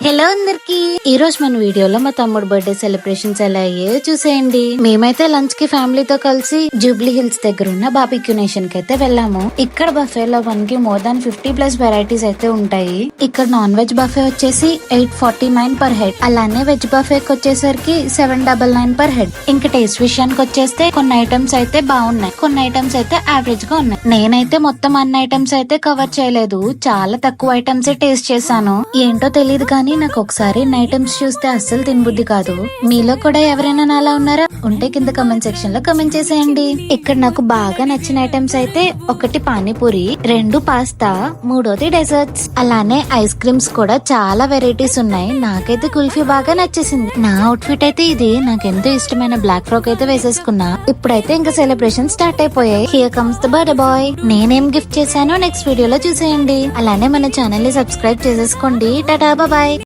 Hello అందరికి, ఈ రోజు మన వీడియోలో మా తమ్ముడు బర్త్డే సెలబ్రేషన్స్ ఎలా అయ్యాయో చూసేయండి. మేమైతే లంచ్ కి ఫ్యామిలీతో కలిసి జూబ్లీ హిల్స్ దగ్గర ఉన్న బార్బిక్యూ నేషన్ కి అయితే వెళ్ళాము. ఇక్కడ బఫేలో మనకి మోర్ దాన్ 50+ వెరైటీస్ అయితే ఉంటాయి. ఇక్కడ నాన్ వెజ్ బఫే వచ్చేసి 849 పర్ హెడ్, అలానే వెజ్ బఫేకి వచ్చేసరికి 799 పర్ హెడ్. ఇంకా టేస్ట్ విషయానికి వచ్చేస్తే కొన్ని ఐటమ్స్ అయితే బాగున్నాయి, కొన్ని ఐటమ్స్ అయితే యావరేజ్ గా ఉన్నాయి. నేనైతే మొత్తం అన్ని ఐటమ్స్ అయితే కవర్ చేయలేదు, చాలా తక్కువ ఐటమ్స్ టేస్ట్ చేశాను. ఏంటో తెలియదు కానీ నాకు ఒకసారి ఐటమ్స్ చూస్తే అస్సలు తినబుద్ధి కాదు. మీలో కూడా ఎవరైనా నాలా ఉన్నారా? ఉంటే కింద కమెంట్ సెక్షన్ లో కమెంట్ చేసేయండి. ఇక్కడ నాకు బాగా నచ్చిన ఐటమ్స్ అయితే ఒకటి పానీపూరి, 2 పాస్తా, 3 డెజర్ట్స్, అలానే ఐస్ క్రీమ్స్ కూడా చాలా వెరైటీస్ ఉన్నాయి. నాకైతే కుల్ఫీ బాగా నచ్చేసింది. నా అవుట్ఫిట్ అయితే ఇది. నాకెంతో ఇష్టమైన బ్లాక్ ఫ్రాక్ అయితే వేసేసుకున్నా. ఇప్పుడైతే ఇంకా సెలబ్రేషన్ స్టార్ట్ అయిపోయాయి. Here comes the birthday boy. నేనేం గిఫ్ట్ చేశానో నెక్స్ట్ వీడియోలో చూసేయండి. అలానే మన ఛానల్ ని సబ్స్క్రైబ్ చేసేసుకోండి. టాటా బాయ్.